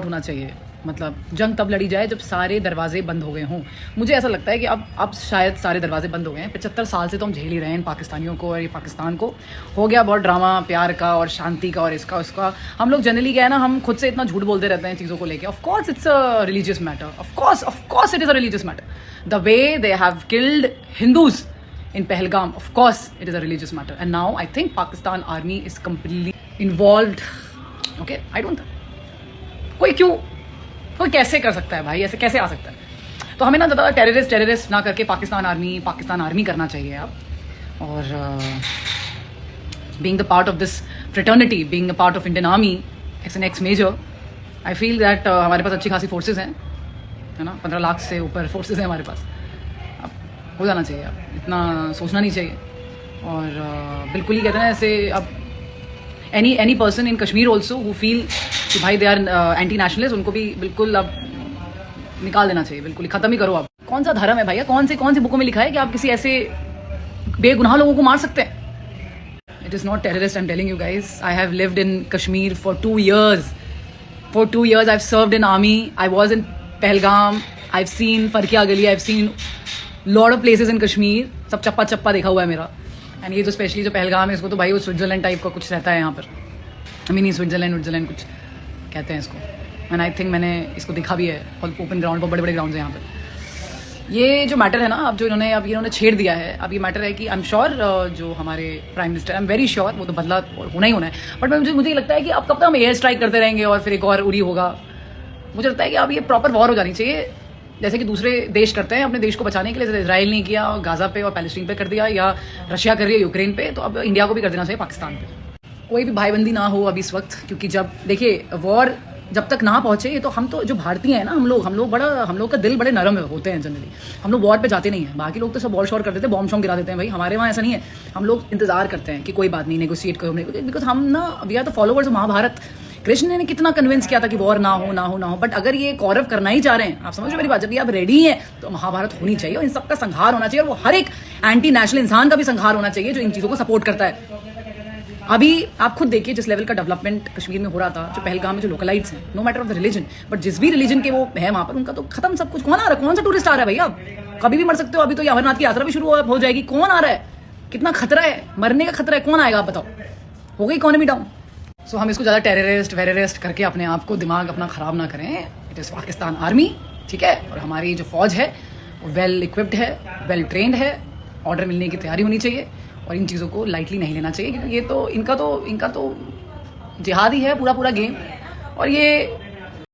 होना चाहिए। मतलब जंग तब लड़ी जाए जब सारे दरवाजे बंद हो गए हों। मुझे ऐसा लगता है कि अब शायद सारे दरवाजे बंद हो गए हैं। 75 साल से तो हम झेल ही रहे हैं इन पाकिस्तानियों को और ये पाकिस्तान को। हो गया बहुत ड्रामा प्यार का और शांति का और इसका उसका। हम लोग जनरली क्या है ना, हम खुद से इतना झूठ बोलते रहते हैं चीज़ों को लेकर। Of course it's a religious matter, of course it is a religious matter. The way they have killed Hindus in Pahalgam, of course it is a religious matter, and now I think Pakistan army is completely involved. Okay, I don't कोई कैसे कर सकता है भाई, ऐसे कैसे आ सकता है? तो हमें ना ज़्यादा टेररिस्ट ना करके पाकिस्तान आर्मी करना चाहिए आप। और being the part of this fraternity, being a part of Indian Army, as an ex-major, I feel that हमारे पास अच्छी खासी फोर्सेज हैं, है ना। 15 लाख से ऊपर फोर्सेज हैं हमारे पास। हो जाना चाहिए, अब इतना सोचना नहीं चाहिए। और बिल्कुल ही कहते हैं ऐसे, अब any person in Kashmir also who feel कि भाई दे आर एंटी नेशनलिस्ट, उनको भी बिल्कुल अब निकाल देना चाहिए, बिल्कुल ख़त्म ही करो। आप कौन सा धर्म है भैया, कौन सी बुकों में लिखा है कि आप किसी ऐसे बेगुनाह लोगों को मार सकते हैं? It is not terrorist, I am telling you guys. I have lived in Kashmir for 2 years. For 2 years I've served in army. I was in Pahalgam. I've seen Farkia Gali. I've seen lot of places in Kashmir. सब चप्पा देखा हुआ है मेरा। And ये जो specially जो पहलगाम है, इसको तो भाई वो स्विट्जरलैंड टाइप का कुछ रहता है यहाँ पर। नहीं स्विट्जरलैंड कुछ कहते हैं इसको। एंड आई थिंक मैंने इसको देखा भी है, ओपन ग्राउंड पर, बड़े ग्राउंड हैं यहाँ पर। ये जो मैटर है ना, अब जो इन्होंने छेड़ दिया है, अब ये मैटर है कि आई एम श्योर जो हमारे prime minister, I am very sure वो तो बदला होना ही होना है। बट मुझे लगता है कि अब कब तक हम एयर स्ट्राइक करते रहेंगे और फिर एक और उरी होगा। मुझे लगता है कि अब ये प्रॉपर वॉर हो जानी चाहिए, जैसे कि दूसरे देश करते हैं अपने देश को बचाने के लिए। जैसे इसराइल ने किया गाजा पे और पैलेस्टीन पे कर दिया, या रशिया कर रही है यूक्रेन पे, तो अब इंडिया को भी कर देना चाहिए पाकिस्तान पे। कोई भी भाईबंदी ना हो अभी इस वक्त, क्योंकि जब देखिए वॉर जब तक ना पहुंचे, तो हम तो जो भारतीय हैं ना, हम लोग का दिल बड़े नरम होते हैं जनरली। हम लोग वॉर पे जाते नहीं हैं। बाकी लोग तो सब वॉर शॉर कर देते हैं, बॉम्ब शॉम्ब गिरा देते हैं। भाई हमारे वहाँ ऐसा नहीं है। हम लोग इंतजार करते हैं कि कोई बात नहीं, नेगोशिएट करो, बिकॉज हम ना we are the followers of Mahabharat. Krishna ने कितना कन्विंस किया था कि वॉर ना हो। बट अगर ये कौरव करना ही चाह रहे हैं, आप समझ रहे मेरी बात, जब ये आप रेडी हैं तो महाभारत होनी चाहिए और इन सबका संहार होना चाहिए। और वो हर एक एंटी नेशनल इंसान का भी संहार होना चाहिए जो इन चीज़ों को सपोर्ट करता है। अभी आप खुद देखिए जिस लेवल का डेवलपमेंट कश्मीर में हो रहा था, जो पहलगाम में जो लोकलाइट्स हैं, no matter of the religion, but जिस भी रिलीजन के वो है वहाँ पर, उनका तो खत्म सब कुछ। कौन आ रहा है? कौन सा टूरिस्ट आ रहा है भैया? कभी भी मर सकते हो। अभी तो ये अमरनाथ की यात्रा भी शुरू हो जाएगी। कौन आ रहा है? कितना खतरा है, मरने का खतरा है। कौन आएगा आप बताओ? हो गई इकोनॉमी डाउन। सो हम इसको ज़्यादा टेररिस्ट करके अपने आप को दिमाग अपना ख़राब ना करें। इट इज़ पाकिस्तान आर्मी, ठीक है। और हमारी जो फ़ौज है वो वेल इक्विप्ड है, वेल ट्रेंड है। ऑर्डर मिलने की तैयारी होनी चाहिए और इन चीज़ों को लाइटली नहीं लेना चाहिए, क्योंकि ये तो इनका तो जिहाद ही है पूरा गेम। और ये